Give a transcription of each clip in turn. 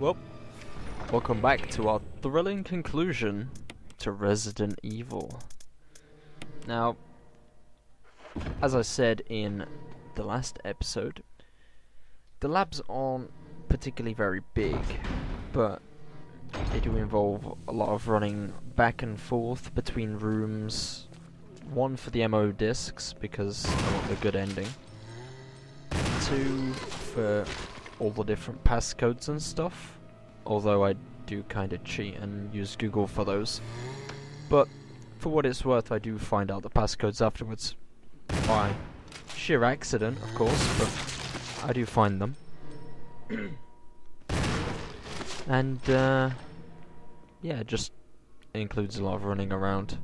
Well, welcome back to our thrilling conclusion to Resident Evil. Now, as I said in the last episode, the labs aren't particularly very big, but they do involve a lot of running back and forth between rooms. One for the MO discs, because I want the good ending. Two for all the different passcodes and stuff, although I do kind of cheat and use Google for those. But for what it's worth, I do find out the passcodes afterwards by sheer accident, of course, but I do find them. And yeah, it just includes a lot of running around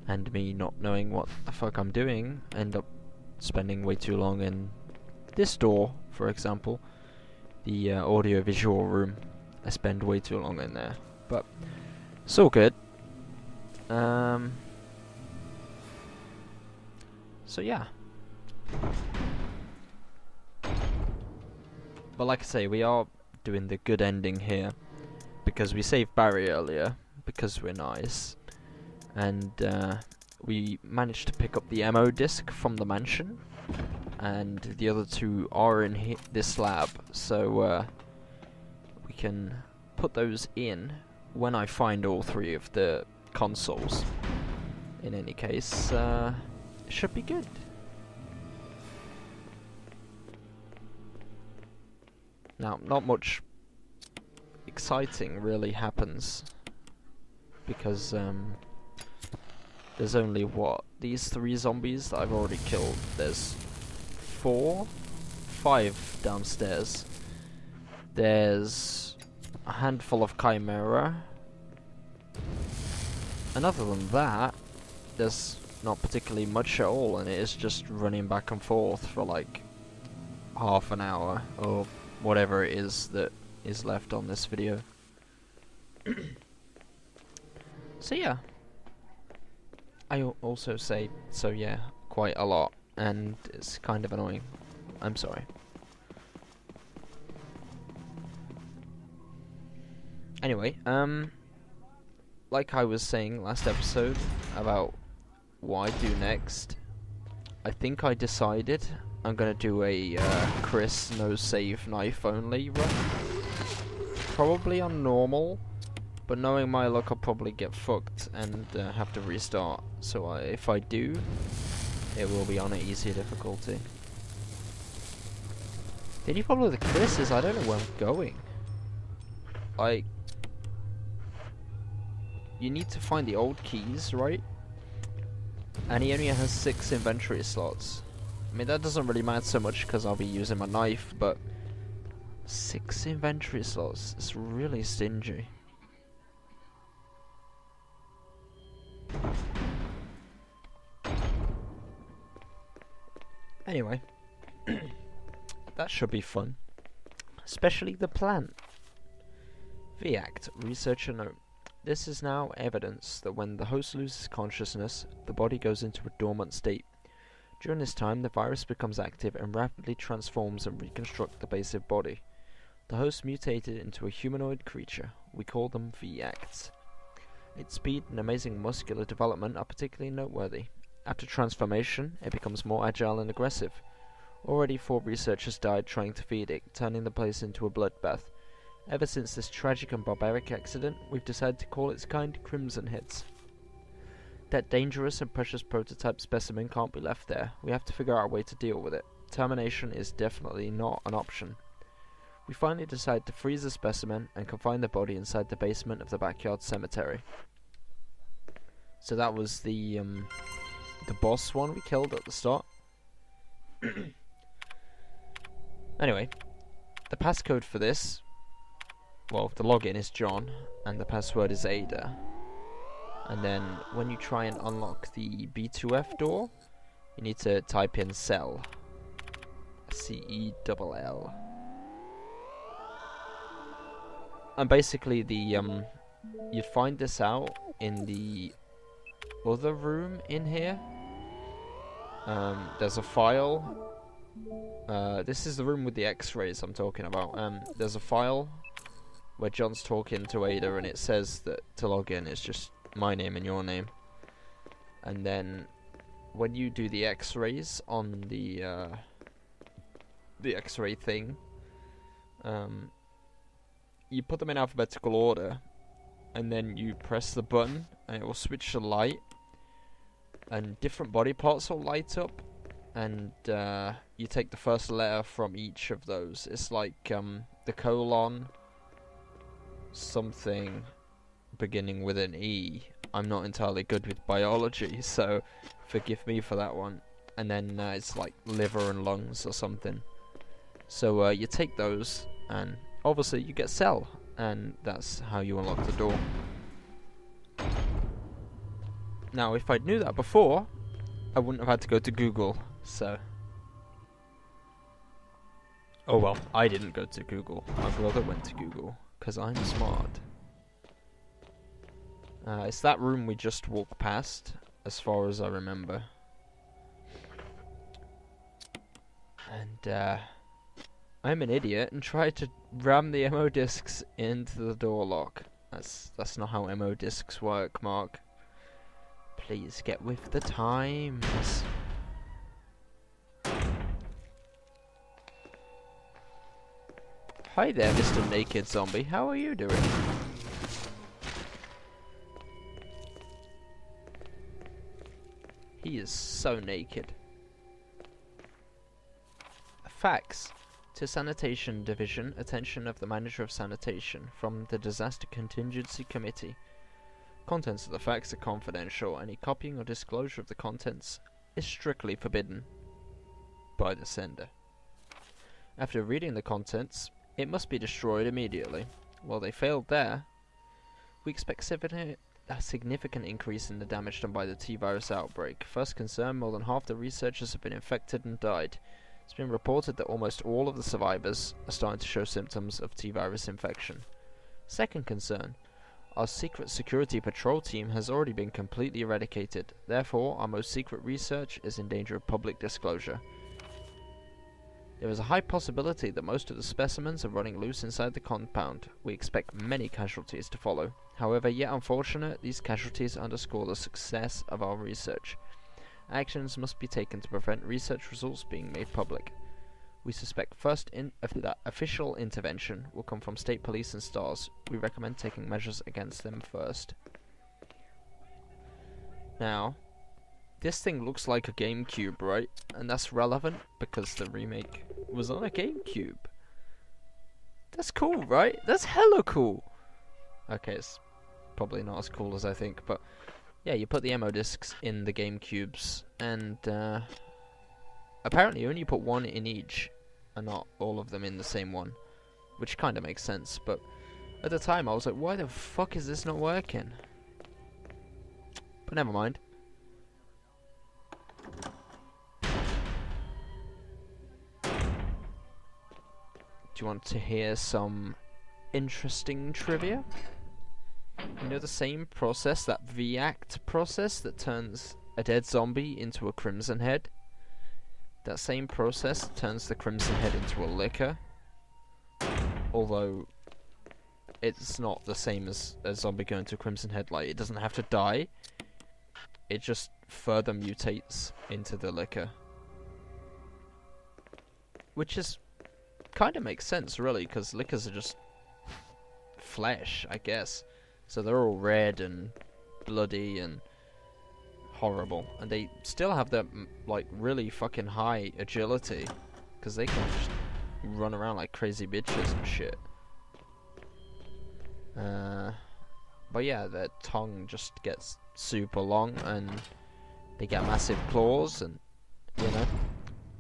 and me not knowing what the fuck I'm doing. End up spending way too long in this door, for example, the audio-visual room. I spend way too long in there, but it's all good. So yeah. But like I say, we are doing the good ending here, because we saved Barry earlier, because we're nice, and we managed to pick up the MO disc from the mansion, and the other two are in this lab, so we can put those in when I find all three of the consoles. In any case, it should be good. Now, not much exciting really happens, because there's only, these three zombies that I've already killed. There's 5 downstairs. There's a handful of Chimera. And other than that, there's not particularly much at all, and it is just running back and forth for like half an hour, or whatever it is that is left on this video. So yeah, I also say so yeah quite a lot, and it's kind of annoying. I'm sorry. Anyway, like I was saying last episode about what I do next, I think I decided I'm gonna do a Chris no save knife only run. Probably on normal, but knowing my luck, I'll probably get fucked and have to restart. So if I do, it will be on an easier difficulty. The only problem with the Chris is I don't know where I'm going. Like, you need to find the old keys, right? And he only has 6 inventory slots. I mean, that doesn't really matter so much because I'll be using my knife, but 6 inventory slots is really stingy. Anyway, that should be fun. Especially the plant. V-Act, researcher note. This is now evidence that when the host loses consciousness, the body goes into a dormant state. During this time, the virus becomes active and rapidly transforms and reconstructs the basic body. The host mutated into a humanoid creature. We call them V-Acts. Its speed and amazing muscular development are particularly noteworthy. After transformation, it becomes more agile and aggressive. Already 4 researchers died trying to feed it, turning the place into a bloodbath. Ever since this tragic and barbaric accident, we've decided to call its kind Crimson Hits. That dangerous and precious prototype specimen can't be left there. We have to figure out a way to deal with it. Termination is definitely not an option. We finally decide to freeze the specimen and confine the body inside the basement of the backyard cemetery. So that was the boss one we killed at the start. Anyway, the passcode for this, well, the login is John, and the password is Ada. And then when you try and unlock the B2F door, you need to type in cell. C-E-L-L. And basically you find this out in the other room in here. There's a file. This is the room with the X-rays I'm talking about. There's a file where John's talking to Ada, and it says that to log in it's just my name and your name. And then when you do the X-rays on the X-ray thing, you put them in alphabetical order, and then you press the button, and it will switch the light, and different body parts will light up, and you take the first letter from each of those. It's like the colon, something beginning with an E. I'm not entirely good with biology, so forgive me for that one. And then it's like liver and lungs or something. So you take those, and obviously you get cell, and that's how you unlock the door. Now, if I knew that before, I wouldn't have had to go to Google, so... Oh well, I didn't go to Google. My brother went to Google, because I'm smart. It's that room we just walked past, as far as I remember. And, I'm an idiot and tried to ram the MO discs into the door lock. That's not how MO discs work, Mark. Please get with the times. Hi there, Mr. Naked Zombie. How are you doing? He is so naked. Facts. To Sanitation Division, attention of the Manager of Sanitation, from the Disaster Contingency Committee. Contents of the facts are confidential. Any copying or disclosure of the contents is strictly forbidden by the sender. After reading the contents, it must be destroyed immediately. While they failed there, we expect a significant increase in the damage done by the T-virus outbreak. First concern, more than half the researchers have been infected and died. It's been reported that almost all of the survivors are starting to show symptoms of T-virus infection. Second concern, our secret security patrol team has already been completely eradicated. Therefore, our most secret research is in danger of public disclosure. There is a high possibility that most of the specimens are running loose inside the compound. We expect many casualties to follow. However, yet unfortunate, these casualties underscore the success of our research. Actions must be taken to prevent research results being made public. We suspect official intervention will come from state police and S.T.A.R.S. We recommend taking measures against them first. Now, this thing looks like a GameCube, right? And that's relevant because the remake was on a GameCube. That's cool, right? That's hella cool. Okay, it's probably not as cool as I think, but yeah, you put the MO discs in the GameCubes, and apparently you only put one in each, and not all of them in the same one, which kind of makes sense, but at the time I was like, why the fuck is this not working? But never mind. Do you want to hear some interesting trivia? You know the same process, that V-Act process that turns a dead zombie into a crimson head? That same process turns the crimson head into a licker. Although, it's not the same as a zombie going to a crimson head. Like, it doesn't have to die. It just further mutates into the licker. Which is... kind of makes sense, really, because lickers are just... flesh, I guess. So they're all red and bloody and horrible. And they still have that, like, really fucking high agility. Because they can just run around like crazy bitches and shit. But yeah, their tongue just gets super long and they get massive claws and, you know,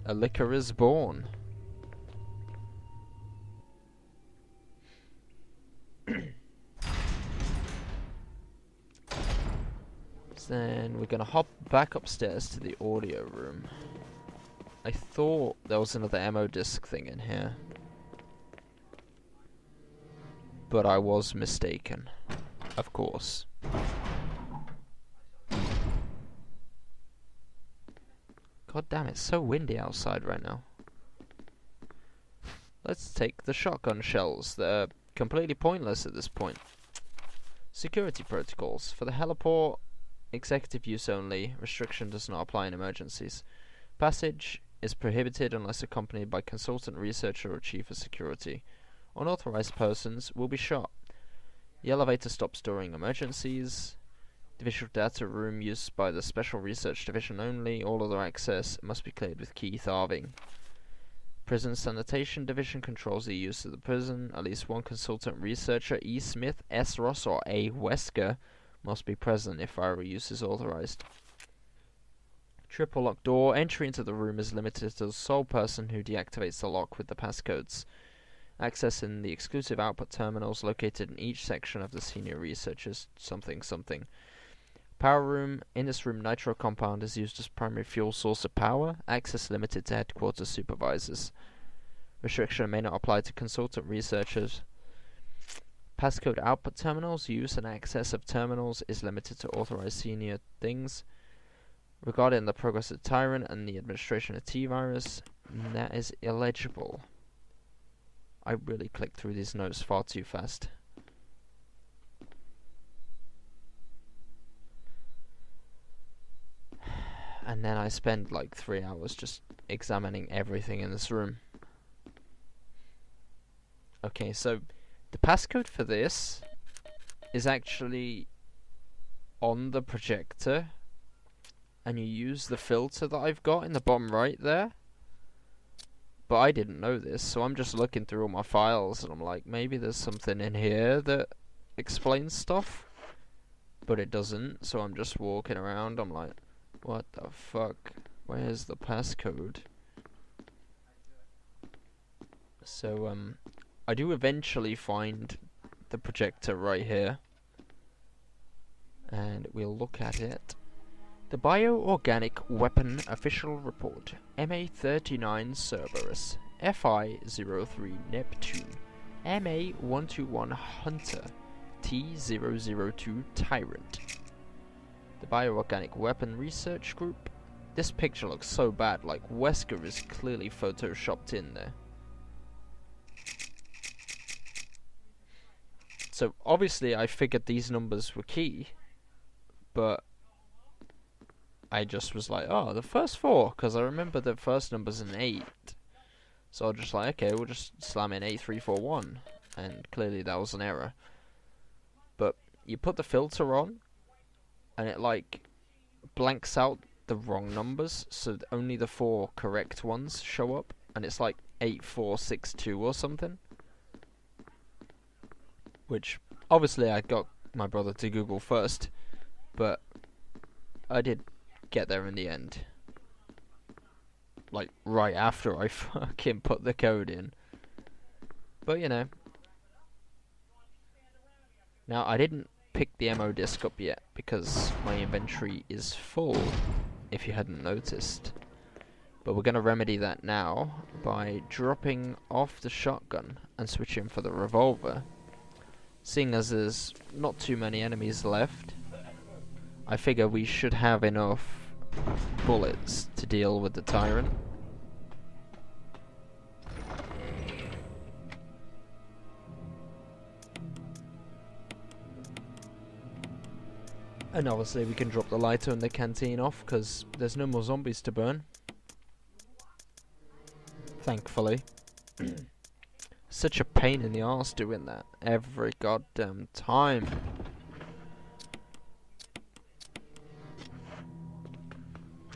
a licker is born. Then we're gonna hop back upstairs to the audio room. I thought there was another MO disc thing in here, but I was mistaken, of course. God damn, it's so windy outside right now. Let's take the shotgun shells. They're completely pointless at this point. Security protocols. For the heliport, executive use only. Restriction does not apply in emergencies. Passage is prohibited unless accompanied by consultant researcher or chief of security. Unauthorized persons will be shot. The elevator stops during emergencies. Divisional data room used by the Special Research Division only. All other access must be cleared with key tharving. Prison Sanitation Division controls the use of the prison. At least one consultant researcher, E. Smith, S. Ross, or A. Wesker, must be present if fire use is authorized. Triple lock door. Entry into the room is limited to the sole person who deactivates the lock with the passcodes. Access in the exclusive output terminals located in each section of the senior researcher's something. Power room. In this room, nitro compound is used as primary fuel source of power. Access limited to headquarters supervisors. Restriction may not apply to consultant researchers. Passcode output terminals. Use and access of terminals is limited to authorized senior things. Regarding the progress of Tyrant and the administration of T-Virus, that is illegible. I really clicked through these notes far too fast. And then I spend like 3 hours just examining everything in this room. Okay, so the passcode for this is actually on the projector, and you use the filter that I've got in the bottom right there. But I didn't know this, so I'm just looking through all my files and I'm like, maybe there's something in here that explains stuff, but it doesn't. So I'm just walking around, I'm like, what the fuck, where's the passcode? So I do eventually find the projector right here, and we'll look at it. The Bioorganic Weapon Official Report. MA-39 Cerberus, FI-03 Neptune, MA-121 Hunter, T-002 Tyrant. The Bioorganic Weapon Research Group. This picture looks so bad, like Wesker is clearly photoshopped in there. So obviously I figured these numbers were key, but I just was like, oh, the first four, because I remember the first number's an 8. So I was just like, okay, we'll just slam in 8341, and clearly that was an error. But you put the filter on, and it like blanks out the wrong numbers, so only the 4 correct ones show up, and it's like 8462 or something. Which, obviously I got my brother to Google first, but I did get there in the end. Like, right after I fucking put the code in. But, you know. Now, I didn't pick the ammo disc up yet, because my inventory is full, if you hadn't noticed. But we're going to remedy that now by dropping off the shotgun and switching for the revolver. Seeing as there's not too many enemies left, I figure we should have enough bullets to deal with the Tyrant. And obviously we can drop the lighter and the canteen off, because there's no more zombies to burn. Thankfully. Such a pain in the arse doing that every goddamn time.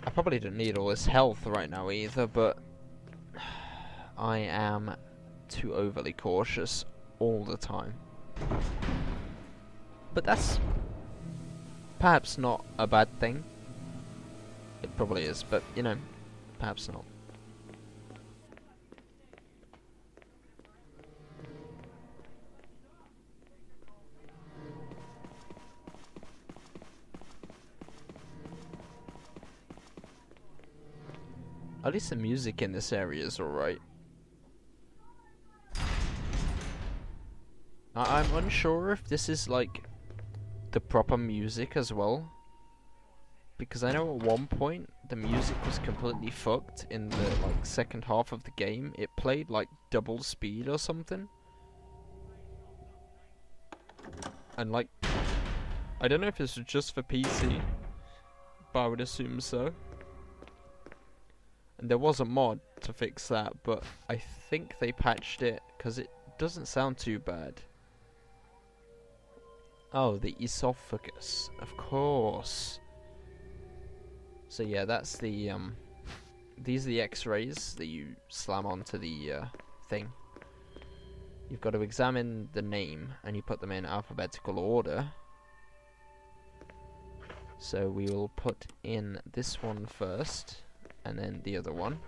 I probably don't need all this health right now either, but I am too overly cautious all the time. But that's perhaps not a bad thing. It probably is, but you know, perhaps not. At least the music in this area is alright. I'm unsure if this is like the proper music as well, because I know at one point the music was completely fucked in the second half of the game. It played like double speed or something. And like, I don't know if it's just for PC, but I would assume so. And there was a mod to fix that, but I think they patched it because it doesn't sound too bad. Oh, the esophagus, of course. So yeah, that's the these are the X-rays that you slam onto the thing. You've got to examine the name, and you put them in alphabetical order. So we will put in this one first, and then the other one.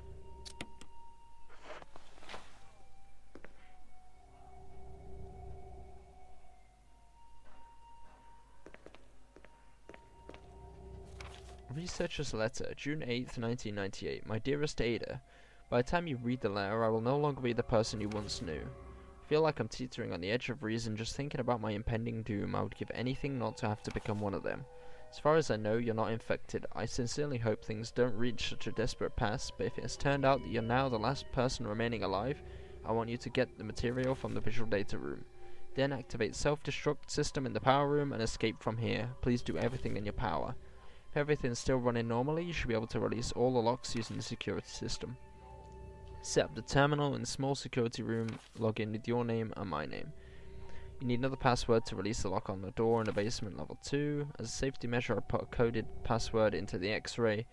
Researcher's letter, June 8th, 1998. My dearest Ada, by the time you read the letter, I will no longer be the person you once knew. I feel like I'm teetering on the edge of reason just thinking about my impending doom. I would give anything not to have to become one of them. As far as I know, you're not infected. I sincerely hope things don't reach such a desperate pass, but if it has turned out that you're now the last person remaining alive, I want you to get the material from the visual data room. Then activate self-destruct system in the power room and escape from here. Please do everything in your power. If everything's still running normally, you should be able to release all the locks using the security system. Set up the terminal in the small security room, log in with your name and my name. You need another password to release the lock on the door in the basement level 2. As a safety measure, I put a coded password into the X-ray,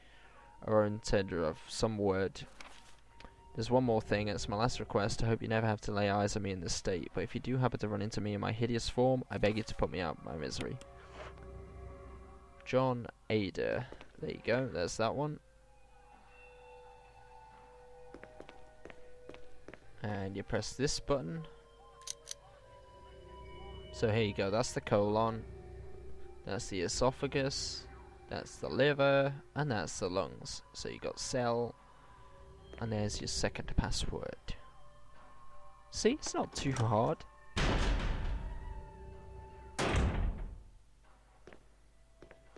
or intended of some word. There's one more thing, it's my last request. I hope you never have to lay eyes on me in this state, but if you do happen to run into me in my hideous form, I beg you to put me out of my misery. John Ada. There you go, there's that one. And you press this button. So here you go, that's the colon, that's the esophagus, that's the liver, and that's the lungs. So you got cell, and there's your second password. See, it's not too hard.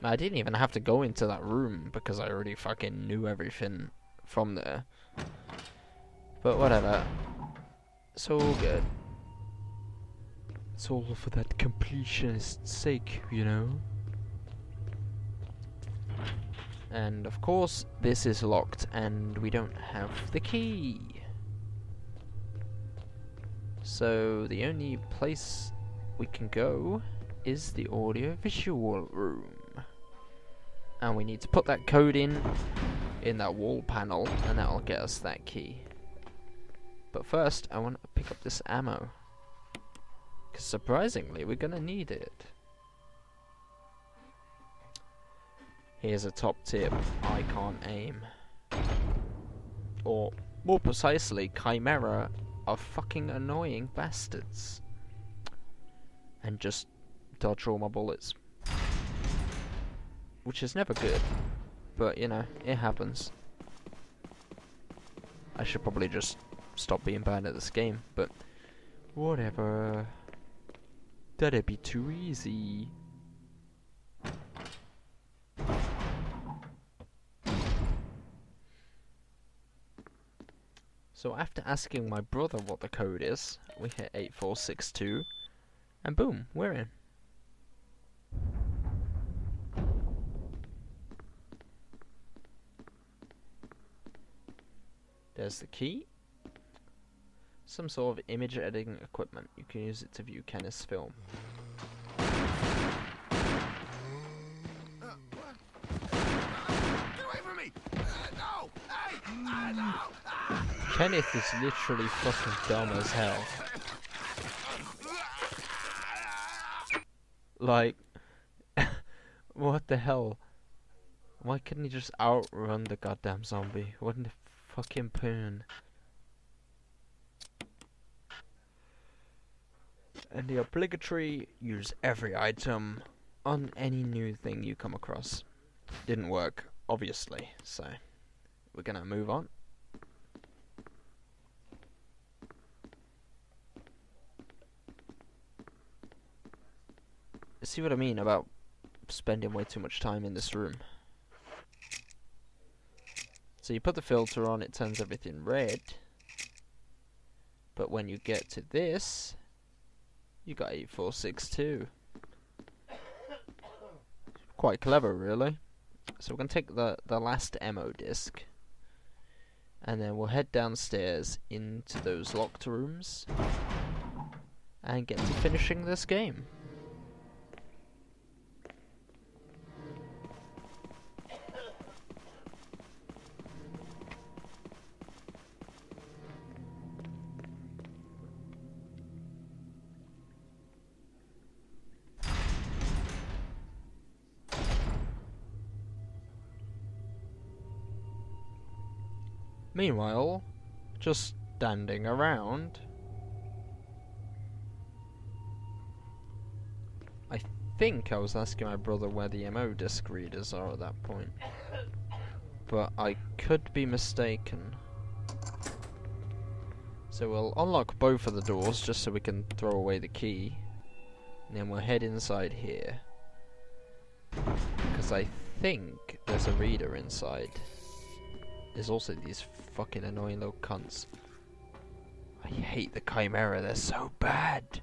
I didn't even have to go into that room because I already fucking knew everything from there. But whatever. It's all good. It's all for that completionist's sake, you know. And of course, this is locked and we don't have the key. So the only place we can go is the audio-visual room. And we need to put that code in that wall panel, and that'll get us that key. But first, I want to pick up this ammo. Because surprisingly, we're gonna need it. Here's a top tip, I can't aim. Or, more precisely, Chimera are fucking annoying bastards. And just dodge all my bullets. Which is never good, but you know, it happens. I should probably just stop being bad at this game, but whatever. That'd be too easy. So after asking my brother what the code is, we hit 8462, and boom, we're in. There's the key. Some sort of image editing equipment. You can use it to view Kenneth's film. Get away from me! No! Hey! No! Kenneth is literally fucking dumb as hell. Like, what the hell? Why couldn't he just outrun the goddamn zombie? What the fucking poon? And the obligatory use every item on any new thing you come across. Didn't work, obviously, so we're gonna move on. See what I mean about spending way too much time in this room? So you put the filter on, it turns everything red. But when you get to this, you got 8462. Quite clever, really. So we're going to take the last ammo disc, and then we'll head downstairs into those locked rooms and get to finishing this game. Meanwhile, just standing around, I think I was asking my brother where the ammo disc readers are at that point, but I could be mistaken. So we'll unlock both of the doors just so we can throw away the key, and then we'll head inside here, because I think there's a reader inside. There's also these fucking annoying little cunts. I hate the Chimera, they're so bad.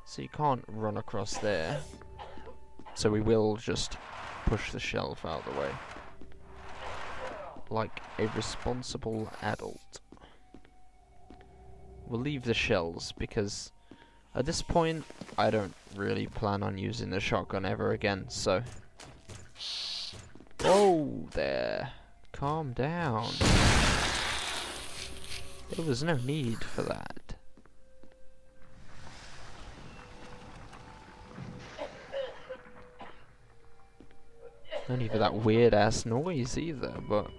So you can't run across there. So we will just push the shelf out of the way. Like a responsible adult. We'll leave the shells because at this point I don't really plan on using the shotgun ever again, so... Whoa there! Calm down. There was no need for that. No need for that weird ass noise either, but...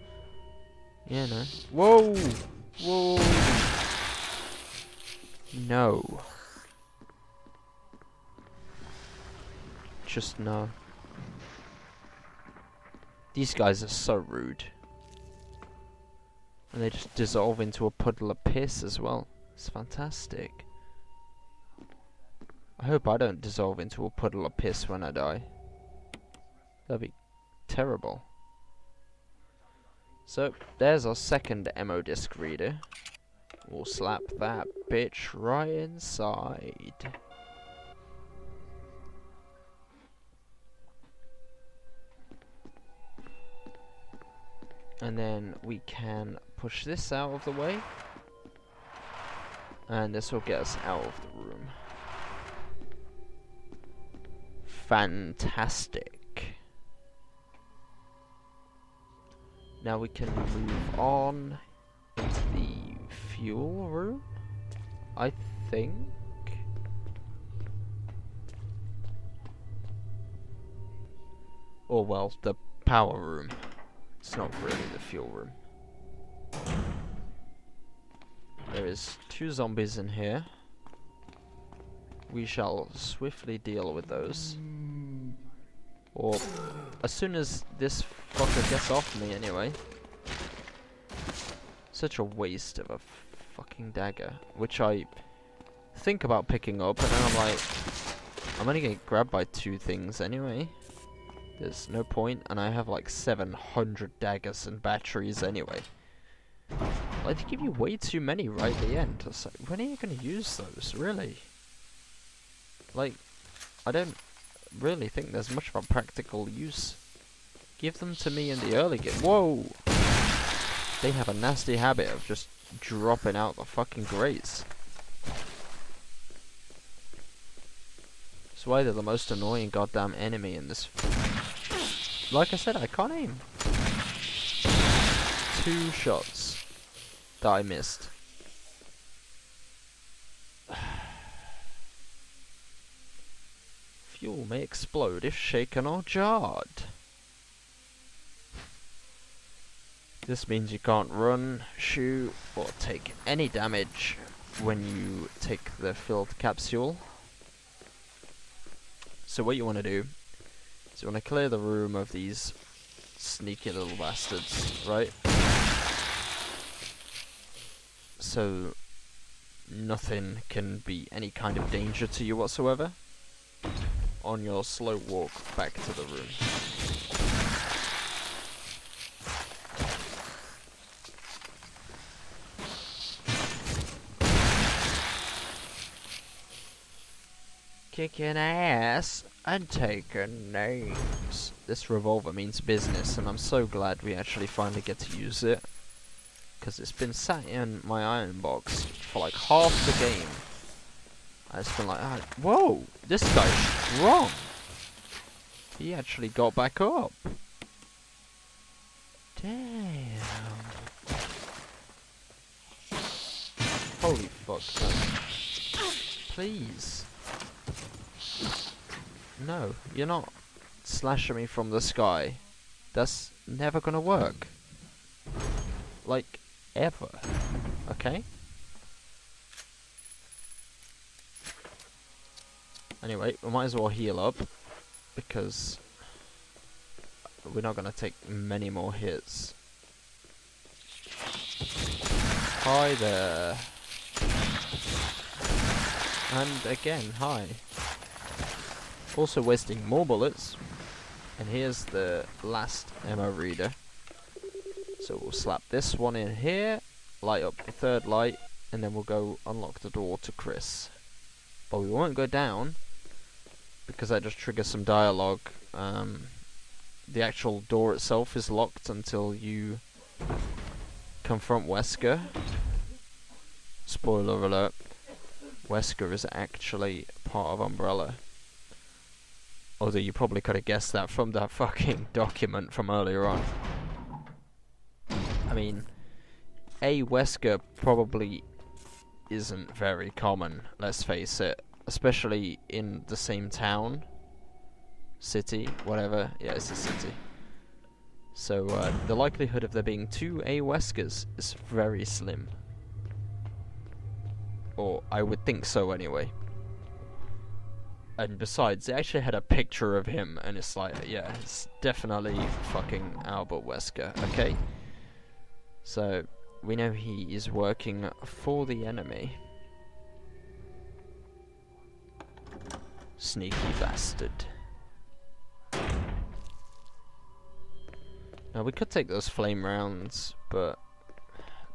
You know. Whoa! Whoa! No. Just no. These guys are so rude. And they just dissolve into a puddle of piss as well. It's fantastic. I hope I don't dissolve into a puddle of piss when I die. That'd be terrible. So, there's our second ammo disc reader. We'll slap that bitch right inside. And then we can push this out of the way. And this will get us out of the room. Fantastic. Now we can move on into the fuel room, I think. Or well, the power room. It's not really the fuel room. There is 2 zombies in here. We shall swiftly deal with those. Or as soon as this fucker gets off me anyway. Such a waste of a fucking dagger. Which I think about picking up and then I'm like, I'm only gonna get grabbed by 2 things anyway. There's no point, and I have like 700 daggers and batteries anyway. Like, they give you way too many right at the end. It's like, when are you going to use those, really? Like, I don't really think there's much of a practical use. Give them to me in the early game. Whoa! They have a nasty habit of just dropping out the fucking grates. That's why they're the most annoying goddamn enemy in this. Like I said, I can't aim. 2 shots that I missed. Fuel may explode if shaken or jarred. This means you can't run, shoot, or take any damage when you take the filled capsule. So what you want to do is you want to clear the room of these sneaky little bastards, right? So nothing can be any kind of danger to you whatsoever on your slow walk back to the room. Kicking ass and taking names. This revolver means business, and I'm so glad we actually finally get to use it. Because it's been sat in my iron box for like half the game. And it's been like, whoa, this guy's strong. He actually got back up. Damn. Holy fuck, man. Please. No, you're not slashing me from the sky. That's never gonna work. Like, ever. Okay? Anyway, we might as well heal up, because we're not gonna take many more hits. Hi there. And again, hi. Also wasting more bullets. And here's the last ammo reader. So we'll slap this one in here, light up the third light, and then we'll go unlock the door to Chris. But we won't go down, because that just triggers some dialogue. The actual door itself is locked until you confront Wesker. Spoiler alert, Wesker is actually part of Umbrella. Although you probably could have guessed that from that fucking document from earlier on. I mean, Wesker probably isn't very common, let's face it. Especially in the same town. City, whatever. Yeah, it's a city. So, the likelihood of there being two Weskers is very slim. Or, I would think so anyway. And besides, they actually had a picture of him, and it's like, yeah, it's definitely fucking Albert Wesker, okay? So, we know he is working for the enemy. Sneaky bastard. Now, we could take those flame rounds, but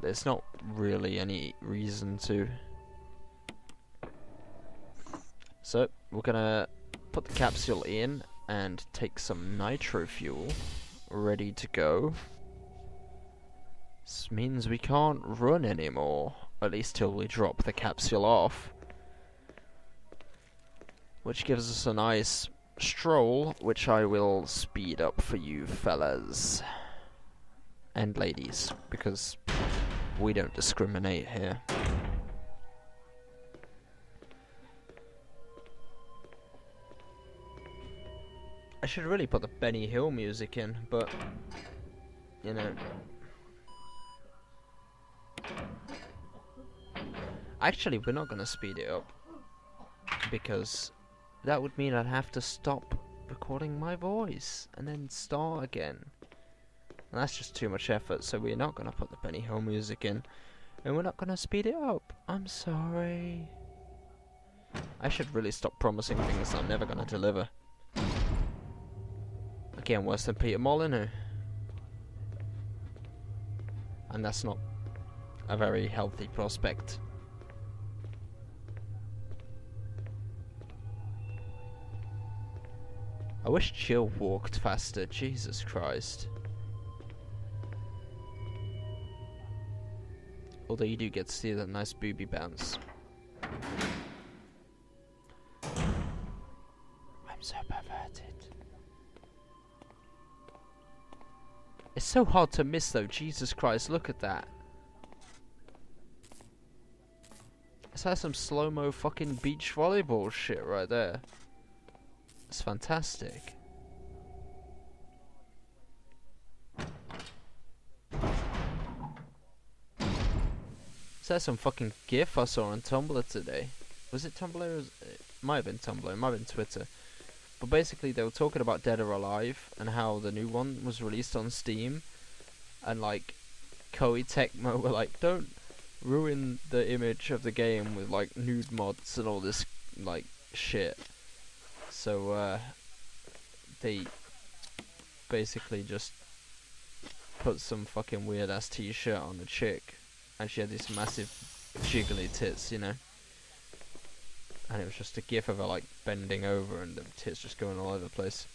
there's not really any reason to. So, we're gonna put the capsule in and take some nitro fuel, ready to go. This means we can't run anymore, at least till we drop the capsule off. Which gives us a nice stroll, which I will speed up for you fellas. And ladies, because we don't discriminate here. I should really put the Benny Hill music in, but, you know. Actually, we're not going to speed it up, because that would mean I'd have to stop recording my voice, and then start again. And that's just too much effort, so we're not going to put the Benny Hill music in, and we're not going to speed it up. I'm sorry. I should really stop promising things I'm never going to deliver. Again, worse than Peter Molyneux. And that's not a very healthy prospect. I wish Jill walked faster, Jesus Christ. Although you do get to see that nice booby bounce. I'm so perverted. It's so hard to miss though, Jesus Christ, look at that. It's like some slow-mo fucking beach volleyball shit right there. It's fantastic. Is that some fucking GIF I saw on Tumblr today? Was it Tumblr? It might have been Tumblr, it might have been Twitter. But basically they were talking about Dead or Alive and how the new one was released on Steam. And like, Koei Tecmo were like, don't ruin the image of the game with like nude mods and all this like shit. So they basically just put some fucking weird ass t-shirt on a chick, and she had these massive jiggly tits, you know. and it was just a gif of her like bending over and the tits just going all over the place.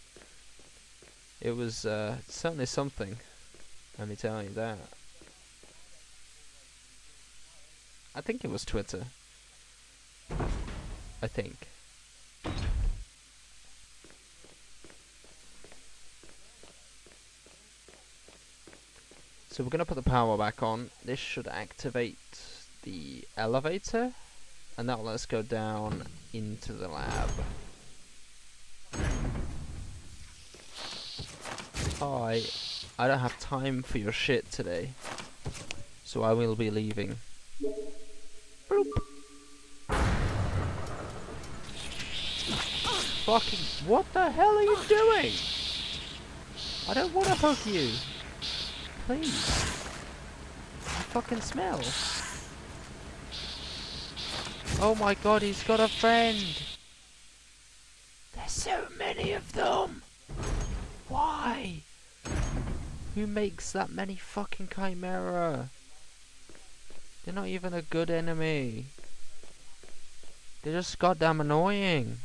It was certainly something, let me tell you that. I think it was Twitter. I think. So we're gonna put the power back on. This should activate the elevator, and that'll let us go down into the lab. Hi, I don't have time for your shit today, so I will be leaving. Boop. Fucking, what the hell are you doing? I don't want to poke you. Please. You fucking smell. Oh my god, he's got a friend. There's so many of them. Why? Who makes that many fucking chimera? They're not even a good enemy. They're just goddamn annoying.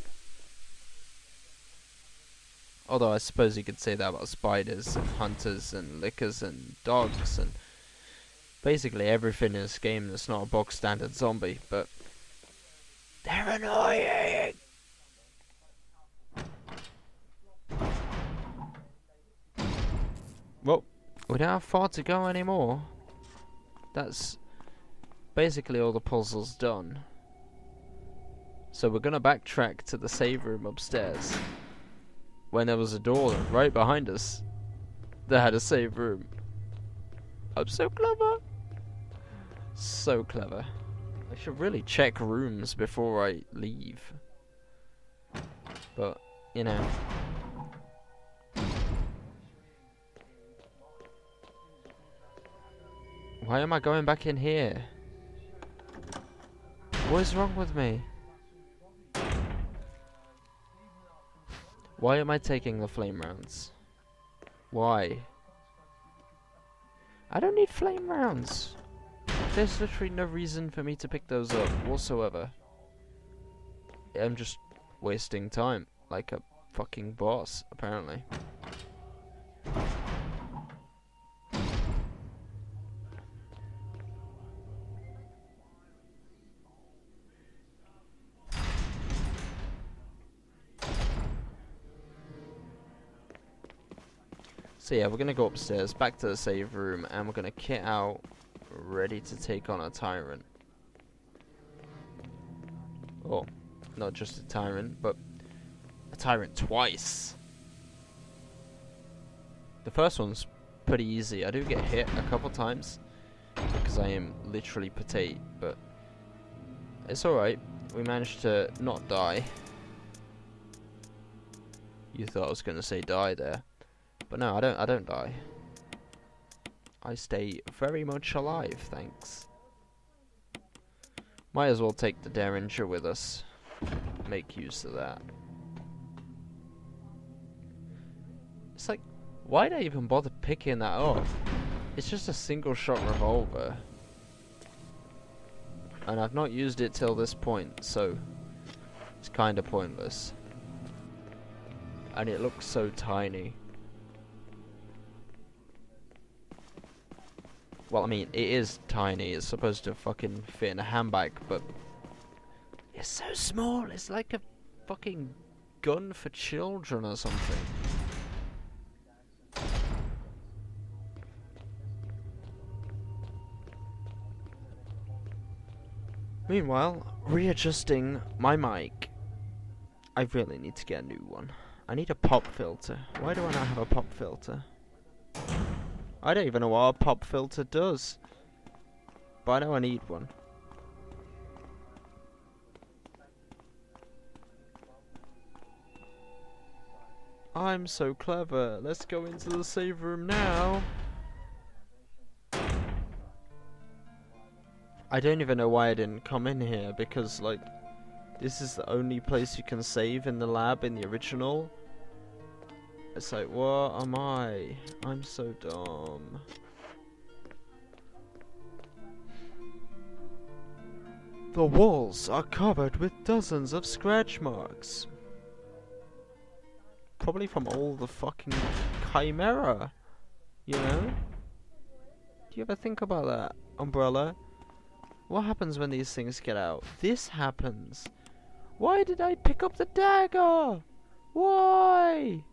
Although I suppose you could say that about spiders and hunters and lickers and dogs and basically everything in this game that's not a bog standard zombie, but they're annoying. Well, we don't have far to go anymore. That's basically all the puzzle's done. So we're gonna backtrack to the save room upstairs. When there was a door right behind us that had a save room. I'm so clever. So clever. I should really check rooms before I leave. But, you know. Why am I going back in here? What is wrong with me? Why am I taking the flame rounds? Why? I don't need flame rounds. There's literally no reason for me to pick those up whatsoever. I'm just wasting time, like a fucking boss, apparently. So yeah, we're gonna go upstairs, back to the save room, and we're gonna kit out, ready to take on a tyrant. Oh, not just a tyrant, but a tyrant twice. The first one's pretty easy. I do get hit a couple times, because I am literally potato, but it's alright. We managed to not die. You thought I was gonna say die there. But no, I don't die. I stay very much alive, thanks. Might as well take the Derringer with us. Make use of that. It's like, why'd I even bother picking that up? It's just a single shot revolver. And I've not used it till this point, so it's kinda pointless. And it looks so tiny. Well, I mean, it is tiny. It's supposed to fucking fit in a handbag, but it's so small. It's like a fucking gun for children or something. Meanwhile, readjusting my mic. I really need to get a new one. I need a pop filter. Why do I not have a pop filter? I don't even know what a pop filter does. But I know I need one. I'm so clever. Let's go into the save room now. I don't even know why I didn't come in here, because like this is the only place you can save in the lab in the original. It's like, what am I? I'm so dumb. The walls are covered with dozens of scratch marks. Probably from all the fucking chimera, you know? Do you ever think about that, Umbrella? What happens when these things get out? This happens. Why did I pick up the dagger? Why?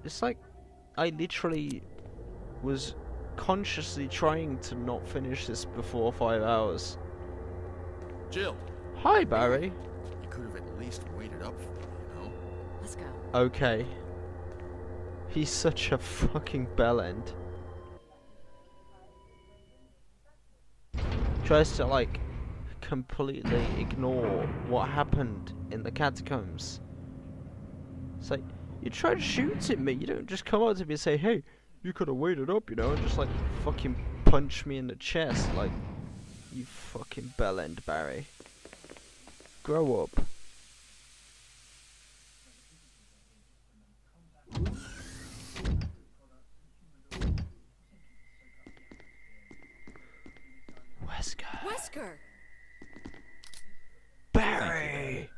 It's like I literally was consciously trying to not finish this before 5 hours. Jill. Hi, Barry. You could have at least waited up for me, you know? Let's go. Okay. He's such a fucking bellend. Tries to, like, completely ignore what happened in the catacombs. It's like, you try to shoot at me, you don't just come out to me and say, hey, you could have waited up, you know, and just, like, fucking punch me in the chest, like, you fucking bellend, Barry. Grow up. Wesker! Barry!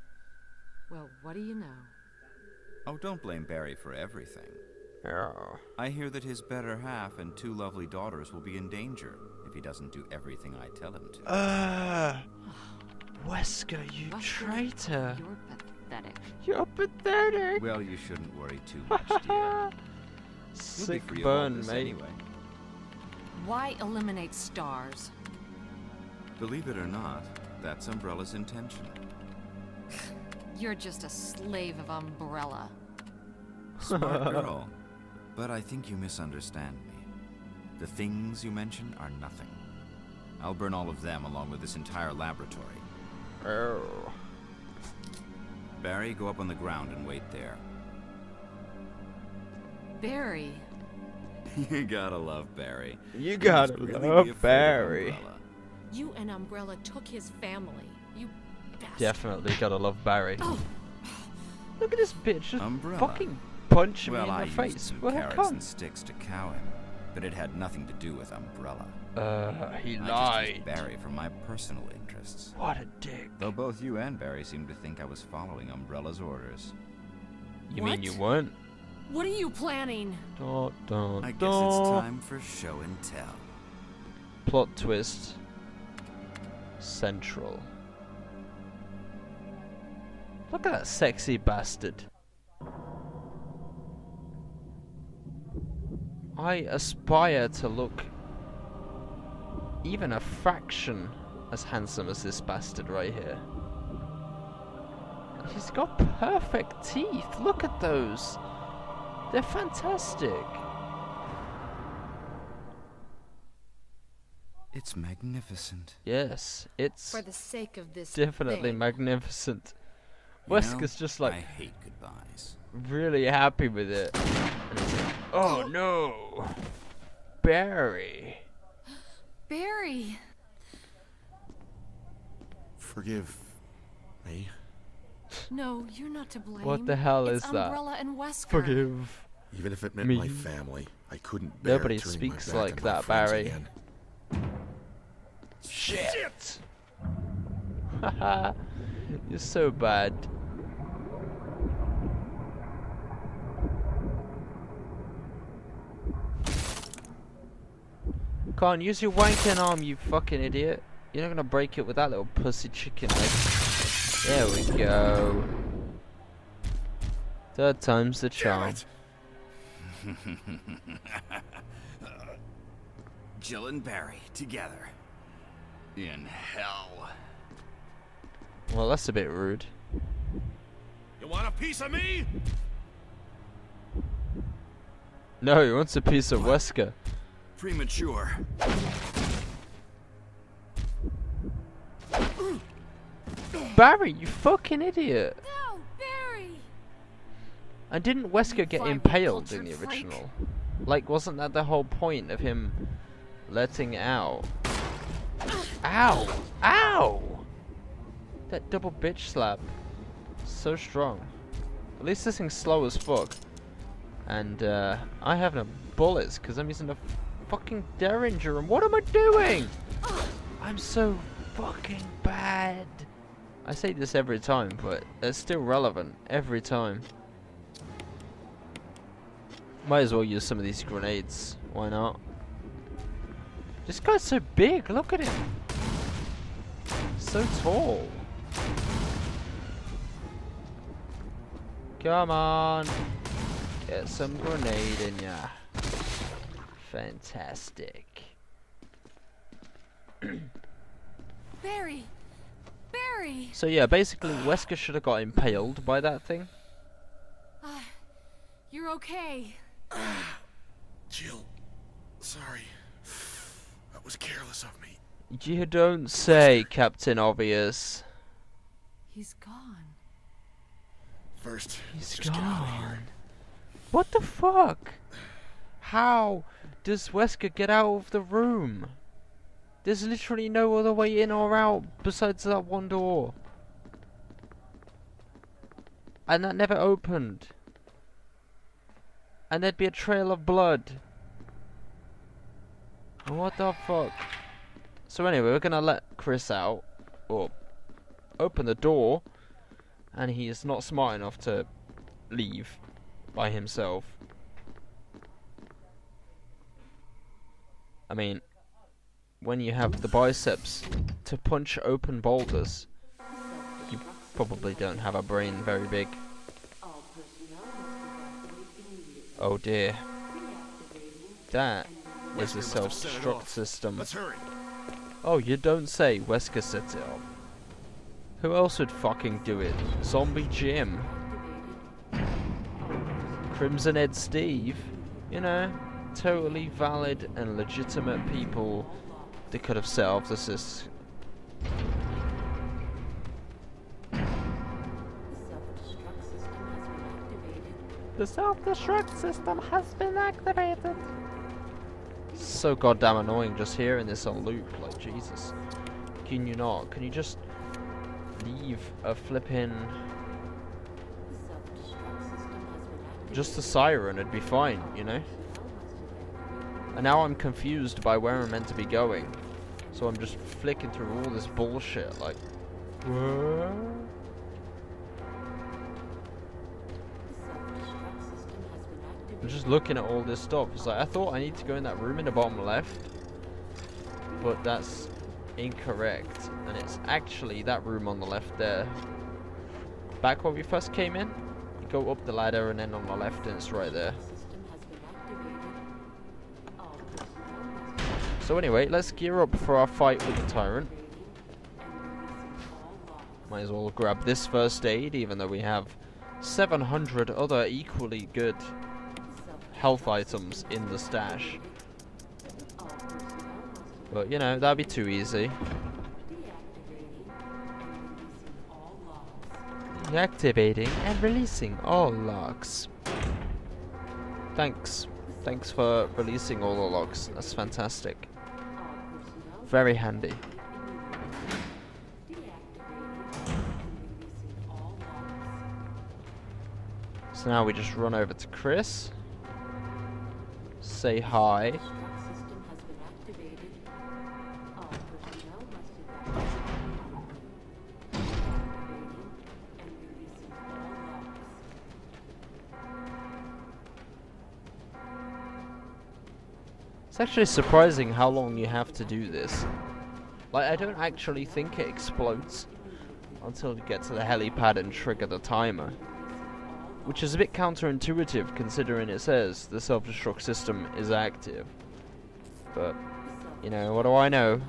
Well, what do you know? Oh, don't blame Barry for everything. Oh. I hear that his better half and 2 lovely daughters will be in danger if he doesn't do everything I tell him to. Wesker, you Wesker, traitor! You're pathetic. You're pathetic! Well, you shouldn't worry too much, dear. Sick You'll be free of all burn, this mate. anyway. Why eliminate stars? Believe it or not, that's Umbrella's intention. You're just a slave of Umbrella. Smart girl. But I think you misunderstand me. The things you mention are nothing. I'll burn all of them along with this entire laboratory. Oh. Barry, go up on the ground and wait there. Barry. You gotta love Barry. You must gotta really be love afraid of Barry. Umbrella. You and Umbrella took his family. You bastard. Definitely gotta love Barry. Oh. Look at this bitch just Umbrella. fucking punching Well, me in I the used face. some Well, how carrots come? and sticks to cow him, but it had nothing to do with Umbrella. He I just lied. used Barry for my personal interests. What a dick. Though both you and Barry seem to think I was following Umbrella's orders. You mean What? you weren't? What are you planning? I guess it's time for show and tell. Plot twist. Central. Look at that sexy bastard. I aspire to look even a fraction as handsome as this bastard right here. He's got perfect teeth. Look at those. They're fantastic. It's magnificent. Yes, it's For the sake of this definitely thing. magnificent. You know, Wesker's just like I hate goodbyes. really happy with it. And it's like, oh no, Barry. Barry. Forgive me. No, you're not to blame. What the hell It's is that? Umbrella and Wesker. Forgive. Even if it meant Me. my family, I couldn't bear Nobody turning speaks my back like on my that, friends Barry. again. Shit. Haha, you're so bad. Can't use your wanking arm, you fucking idiot. You're not gonna break it with that little pussy chicken leg. There we go. Third time's the Damn charm. it! Jill and Barry together. In hell. Well, that's a bit rude. You want a piece of me? No, he wants a piece of Wesker. Premature. Barry, you fucking idiot. No, Barry. And didn't Wesker get Finally impaled in the cultured freak. original? Like, wasn't that the whole point of him letting it out? Ow! Ow! That double bitch slap. So strong. At least this thing's slow as fuck. And, I have no bullets because I'm using a fucking Derringer. And what am I doing? I'm so fucking bad. I say this every time, but it's still relevant every time. Might as well use some of these grenades. Why not? This guy's so big. Look at him. So tall. Come on. Get some grenade in ya. Fantastic. Barry! Barry! So yeah, basically Wesker should have got impaled by that thing. You're okay. Jill, sorry. That was careless of me. You don't say, Captain Obvious. He's gone. First, He's just get out of here. gone. What the fuck? How does Wesker get out of the room? There's literally no other way in or out besides that one door. And that never opened. And there'd be a trail of blood. What the fuck? So anyway, we're gonna let Chris out. Or open the door. And he is not smart enough to leave by himself. I mean, when you have the biceps to punch open boulders, you probably don't have a brain very big. Oh dear. That is a self-destruct system. Let's hurry. Oh, you don't say. Wesker sets it up. Who else would fucking do it? Zombie Jim. Crimson Ed Steve. You know, totally valid and legitimate people that could have set up the system. The self-destruct system has been activated. So goddamn annoying just hearing this on loop, like Jesus. Can you not? Can you just leave a flipping... just a siren, it'd be fine, you know? And now I'm confused by where I'm meant to be going. So I'm just flicking through all this bullshit, like... What? I'm just looking at all this stuff. It's like, I thought I need to go in that room in the bottom left. But that's incorrect. And it's actually that room on the left there. Back when we first came in, you go up the ladder and then on the left and it's right there. So anyway, let's gear up for our fight with the tyrant. Might as well grab this first aid, even though we have 700 other equally good health items in the stash. But you know, that'd be too easy. Deactivating and releasing all locks. Thanks. Thanks for releasing all the locks. That's fantastic. Very handy. So now we just run over to Chris. Say hi. It's actually surprising how long you have to do this. Like, I don't actually think it explodes until you get to the helipad and trigger the timer. Which is a bit counterintuitive considering it says the self-destruct system is active. But, you know, what do I know?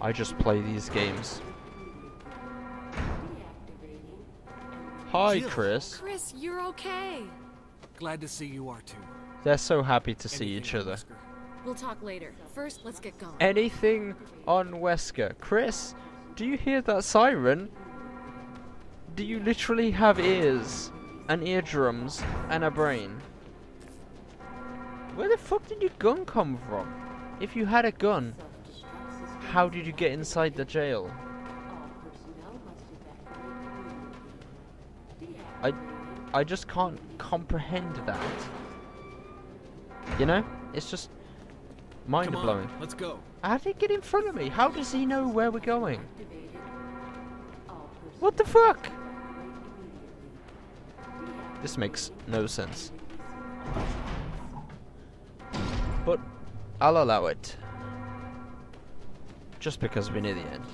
I just play these games. Hi, Jill. Chris. Chris, you're okay. Glad to see you are too. They're so happy to see Anything each on other. Wesker? We'll talk later. First, let's get going. Anything on Wesker? Chris, do you hear that siren? Do you literally have ears and eardrums and a brain? Where the fuck did your gun come from? If you had a gun, how did you get inside the jail? I just can't comprehend that. You know? It's just... Mind Come blowing. on, let's go. How did he get in front of me? How does he know where we're going? What the fuck? This makes no sense. But I'll allow it. Just because we're near the end.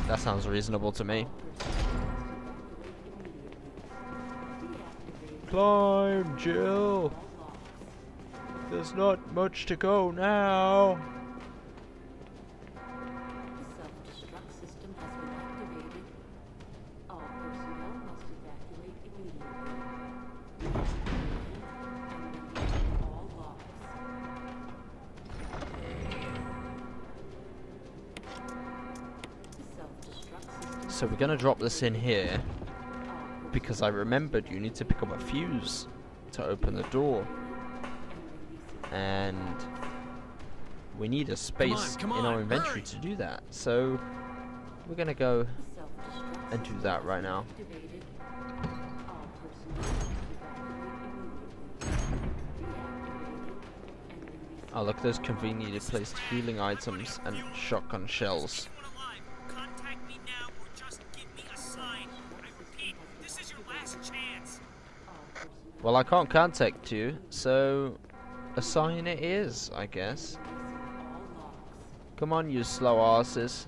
That sounds reasonable to me. Climb, Jill. There's not much to go now. Self-destruct system has been activated. All personnel must evacuate immediately. And all locks. Self-destruct system. So we're gonna drop this in here because I remembered you need to pick up a fuse to open the door. And we need a space come in our on, inventory hurry. to do that. So we're gonna go and do that right now. Activated. All personnel must evacuate immediately. Deactivated and release. Oh, look at those conveniently placed healing items and shotgun shells. Contact me now or just give me a sign. I repeat, this is your last chance. Well, I can't contact you, so a sign it is, I guess. Come on, you slow asses.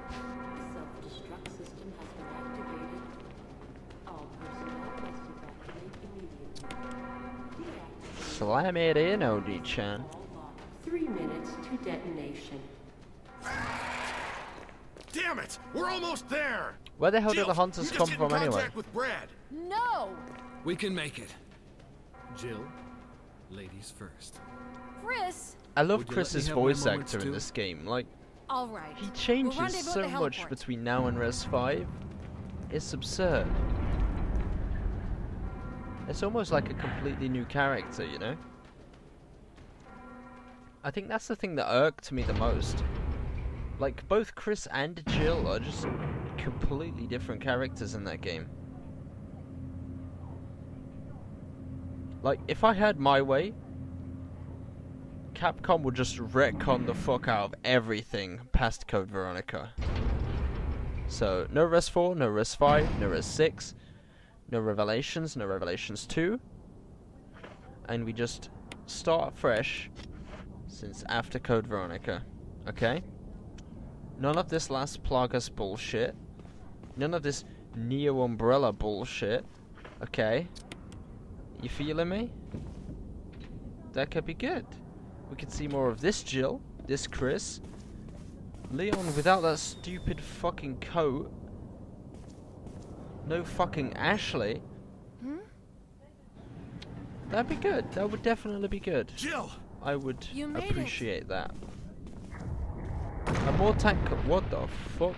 Self-destruct system has been activated. All personnel must evacuate immediately. Deactivate Slam it in, OD-chan. all locks. 3 minutes to detonation. Damn it! We're almost there! Where the hell did Jill, the hunters you come just get in from anyway? contact with Brad. No! We can make it. Jill, ladies first. Chris! I love Would you let me Chris's have my voice moments actor in too? this game. Like, Alright. he changes We'll rendezvous at so the much heliport. between now and Res 5. It's absurd. It's almost like a completely new character, you know? I think that's the thing that irked me the most. Like, both Chris and Jill are just completely different characters in that game. Like, if I had my way, Capcom would just retcon the fuck out of everything past Code Veronica. So, no Res 4, no Res 5, no Res 6, no Revelations, no Revelations 2. And we just start fresh since after Code Veronica. Okay? None of this Las Plagas bullshit. None of this Neo Umbrella bullshit. Okay? You feeling me? That could be good. We could see more of this Jill, this Chris, Leon without that stupid fucking coat, no fucking Ashley. That'd be good. That would definitely be good. Jill! I would You made it. appreciate that. A more tank. What the fuck?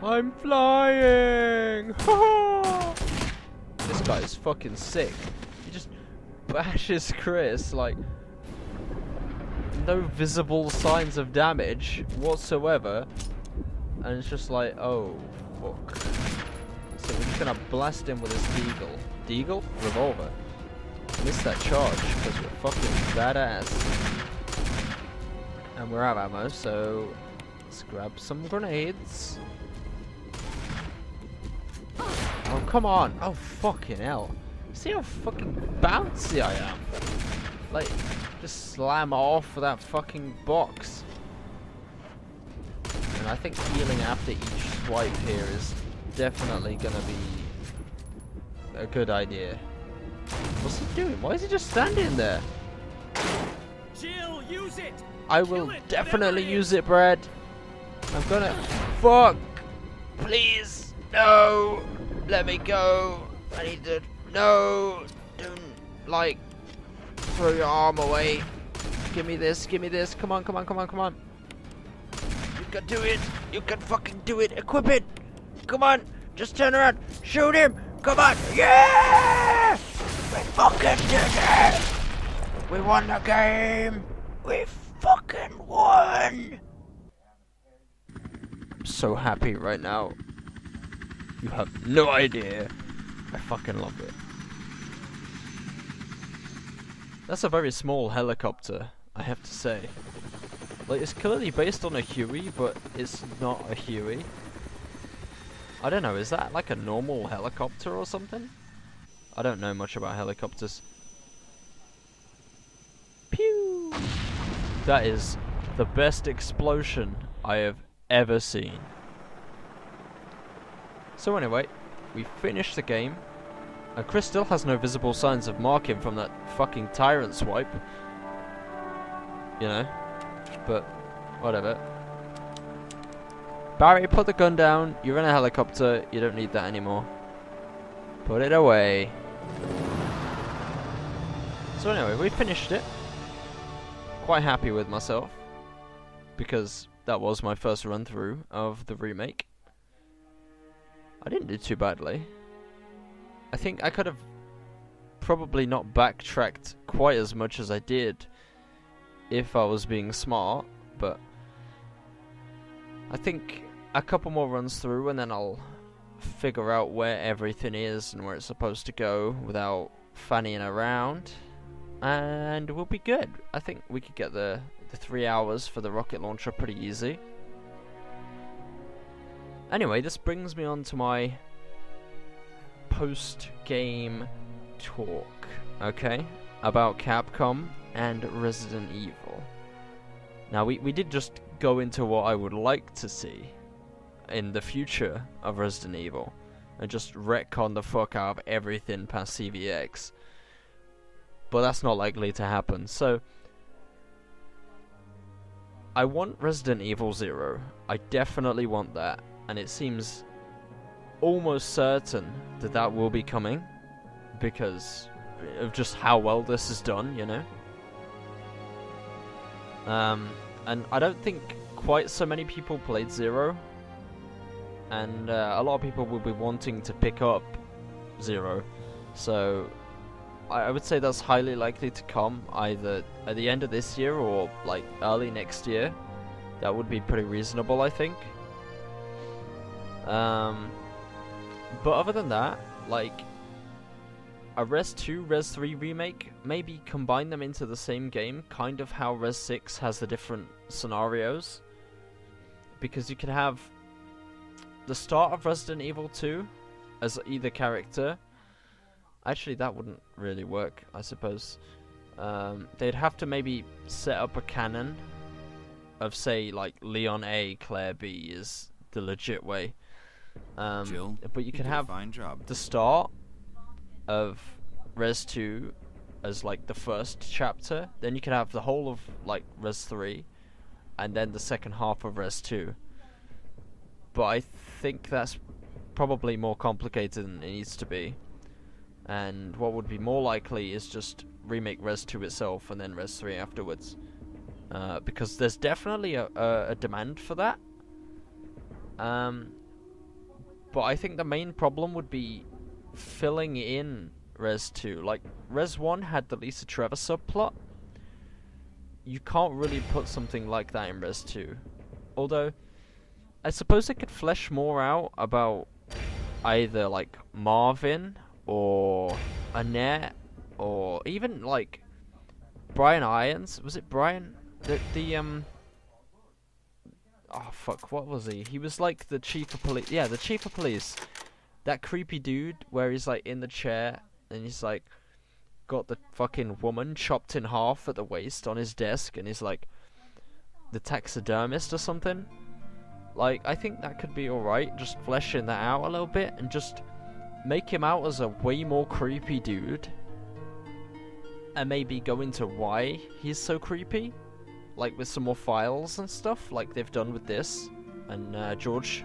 I'm flying! This guy is fucking sick. He just bashes Chris like no visible signs of damage whatsoever, and it's just like, oh fuck. So we're just gonna blast him with his deagle. Deagle? Revolver. Missed that charge because we're fucking badass. And we're out of ammo, so let's grab some grenades. Oh, come on. Oh, fucking hell. See how fucking bouncy I am? Like, just slam off with that fucking box. And I think healing after each swipe here is definitely gonna be a good idea. What's he doing? Why is he just standing there? Jill, use it! I will definitely use it, Brad. I'm gonna... Fuck! Please! No! Let me go! I need to... No! Don't, like... Throw your arm away. Give me this, give me this. Come on, come on, come on, come on. You can do it! You can fucking do it! Equip it! Come on! Just turn around! Shoot him! Come on! Yeah! We fucking did it! We won the game! We fucking won! I'm so happy right now. You have no idea. I fucking love it. That's a very small helicopter, I have to say. Like, it's clearly based on a Huey, but it's not a Huey. I don't know, is that like a normal helicopter or something? I don't know much about helicopters. Pew! That is the best explosion I have ever seen. So anyway, we finished the game. And Chris still has no visible signs of marking from that fucking tyrant swipe. You know? But, whatever. Barry, put the gun down. You're in a helicopter. You don't need that anymore. Put it away. So anyway, we finished it. Quite happy with myself. Because that was my first run through of the remake. I didn't do too badly. I think I could have probably not backtracked quite as much as I did if I was being smart, but I think a couple more runs through and then I'll figure out where everything is and where it's supposed to go without fannying around, and we'll be good. I think we could get the 3 hours for the rocket launcher pretty easy. Anyway, this brings me on to my post-game talk, okay, about Capcom and Resident Evil. Now, we did just go into what I would like to see in the future of Resident Evil, and just retcon the fuck out of everything past CVX. But that's not likely to happen, so I want Resident Evil 0. I definitely want that, and it seems almost certain that that will be coming because of just how well this is done, you know. And I don't think quite so many people played 0, and a lot of people will be wanting to pick up 0, so I would say that's highly likely to come either at the end of this year or like early next year. That would be pretty reasonable, I think. But other than that, like a Res 2, Res 3 remake, maybe combine them into the same game, kind of how Res 6 has the different scenarios. Because you could have the start of Resident Evil 2 as either character. Actually, that wouldn't really work, I suppose. They'd have to maybe set up a canon of, say, like Leon A, Claire B is the legit way. Jill, but you could did a have fine job. the start of Res 2 as like the first chapter, then you could have the whole of like Res 3, and then the second half of Res 2. But I think that's probably more complicated than it needs to be. And what would be more likely is just remake Res 2 itself and then Res 3 afterwards. Because there's definitely a demand for that. But I think the main problem would be filling in Res 2. Like, Res 1 had the Lisa Trevor subplot. You can't really put something like that in Res 2. Although, I suppose they could flesh more out about either, like, Marvin or Annette or even, like, Brian Irons. Was it Brian? Oh, fuck, what was he? He was like the chief of police. Yeah, the chief of police. That creepy dude where he's like in the chair and he's like got the fucking woman chopped in half at the waist on his desk and he's like the taxidermist or something. Like, I think that could be alright, just fleshing that out a little bit and just make him out as a way more creepy dude. And maybe go into why he's so creepy. Like with some more files and stuff, like they've done with this and George.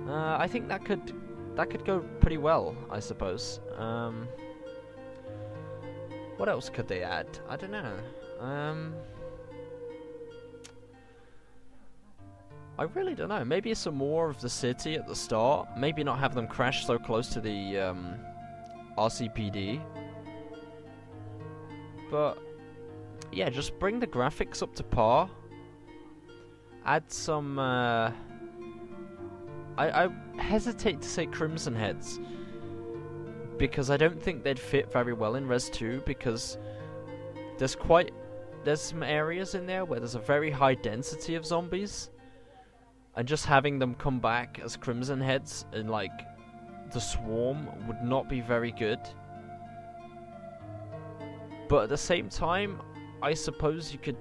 I think that could go pretty well, I suppose. What else could they add? I don't know. I really don't know. Maybe some more of the city at the start. Maybe not have them crash so close to the RCPD. But yeah, just bring the graphics up to par. Add some I hesitate to say Crimson Heads, because I don't think they'd fit very well in Res 2, because there's some areas in there where there's a very high density of zombies, and just having them come back as Crimson Heads in like the swarm would not be very good. But at the same time, I suppose you could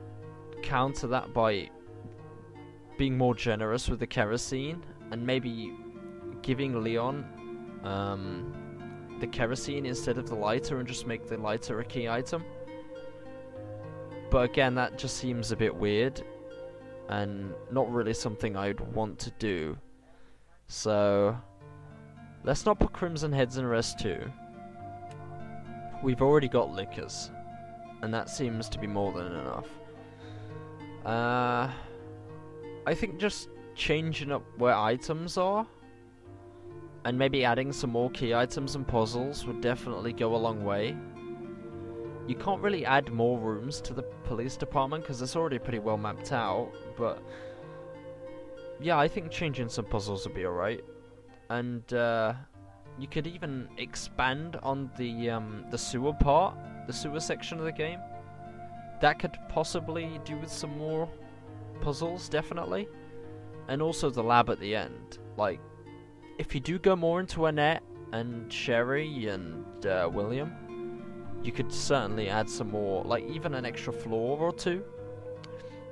counter that by being more generous with the kerosene and maybe giving Leon the kerosene instead of the lighter, and just make the lighter a key item. But again, that just seems a bit weird and not really something I'd want to do. So let's not put Crimson Heads in Res 2. We've already got Lickers, and that seems to be more than enough. I think just changing up where items are and maybe adding some more key items and puzzles would definitely go a long way. You can't really add more rooms to the police department because it's already pretty well mapped out, but yeah, I think changing some puzzles would be alright. And you could even expand on the sewer part, the sewer section of the game. That could possibly do with some more puzzles, definitely. And also the lab at the end. Like, if you do go more into Annette and Sherry and William, you could certainly add some more, like even an extra floor or two.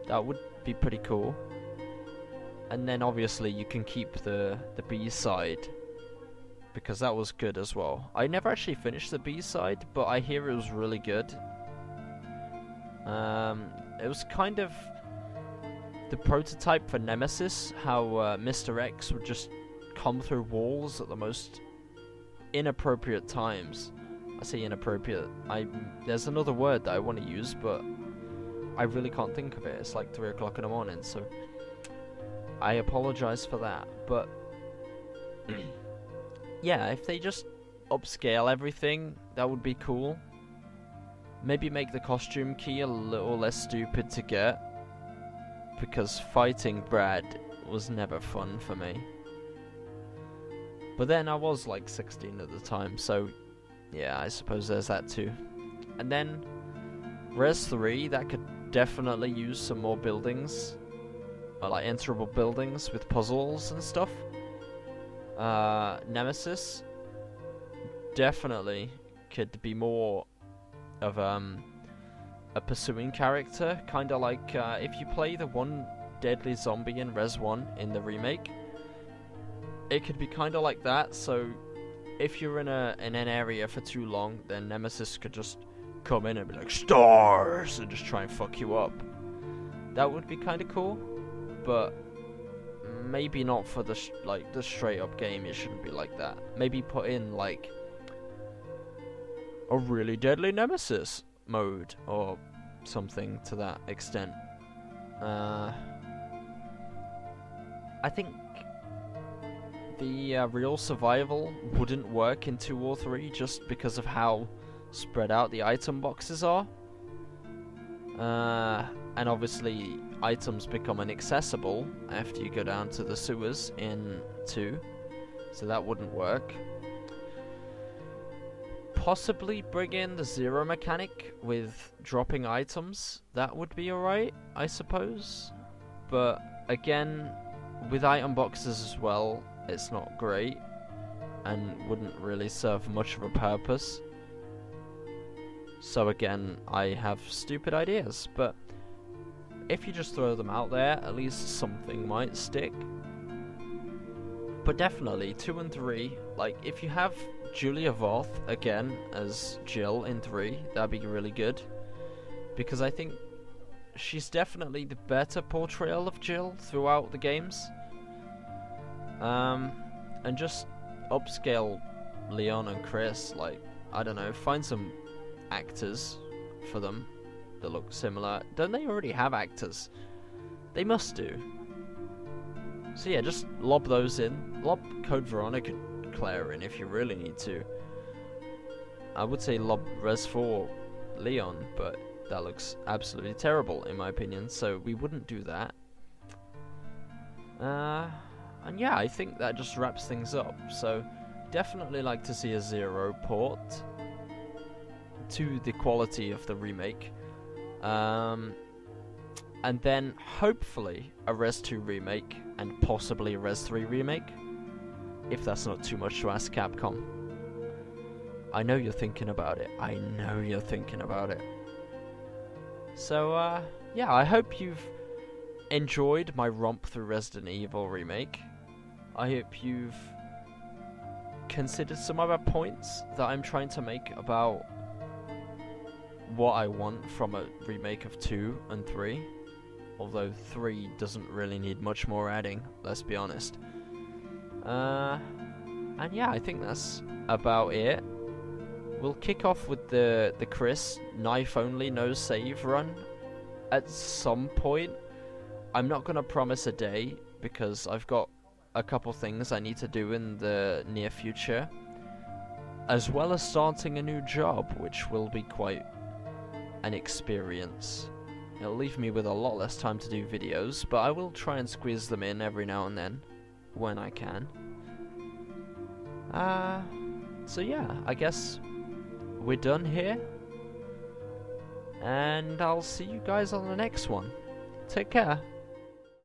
That would be pretty cool. And then obviously you can keep the B-side, because that was good as well. I never actually finished the B-side, but I hear it was really good. It was kind of the prototype for Nemesis, how Mr. X would just come through walls at the most inappropriate times. I say inappropriate. There's another word that I want to use, but I really can't think of it. It's like 3 o'clock in the morning, so I apologize for that. But yeah, if they just upscale everything, that would be cool. Maybe make the costume key a little less stupid to get, because fighting Brad was never fun for me. But then I was like 16 at the time, so yeah, I suppose there's that too. And then Res 3, that could definitely use some more buildings, or like enterable buildings with puzzles and stuff. Nemesis definitely could be more of a pursuing character, kind of like if you play the one deadly zombie in Res 1 in the remake, it could be kind of like that. So if you're in an area for too long, then Nemesis could just come in and be like S.T.A.R.S and just try and fuck you up. That would be kind of cool, but maybe not for the the straight up game. It shouldn't be like that. Maybe put in like a really deadly Nemesis mode or something to that extent. I think the real survival wouldn't work in 2 or 3 just because of how spread out the item boxes are. And obviously items become inaccessible after you go down to the sewers in 2, so that wouldn't work. Possibly bring in the zero mechanic with dropping items. That would be alright, I suppose. But again, with item boxes as well, it's not great and wouldn't really serve much of a purpose. So again, I have stupid ideas, but if you just throw them out there, at least something might stick. But definitely 2 and 3, like if you have Julia Voth again as Jill in 3, that'd be really good, because I think she's definitely the better portrayal of Jill throughout the games. And just upscale Leon and Chris, like, I don't know, find some actors for them that look similar. Don't they already have actors? They must do. So yeah, just lob those in. Lob Code Veronica Claire in if you really need to. I would say lob Res 4 Leon, but that looks absolutely terrible in my opinion, so we wouldn't do that. And yeah, I think that just wraps things up. So definitely like to see a 0 port to the quality of the remake. And then hopefully a Res 2 remake and possibly a Res 3 remake, if that's not too much to ask Capcom. I know you're thinking about it. I know you're thinking about it. So, yeah, I hope you've enjoyed my romp through Resident Evil Remake. I hope you've considered some other points that I'm trying to make about what I want from a remake of 2 and 3. Although 3 doesn't really need much more adding, let's be honest. And yeah, I think that's about it. We'll kick off with the Chris knife only no save run at some point. I'm not gonna promise a day because I've got a couple things I need to do in the near future, as well as starting a new job, which will be quite an experience. It'll leave me with a lot less time to do videos, but I will try and squeeze them in every now and then when I can. So yeah, I guess we're done here, and I'll see you guys on the next one. Take care.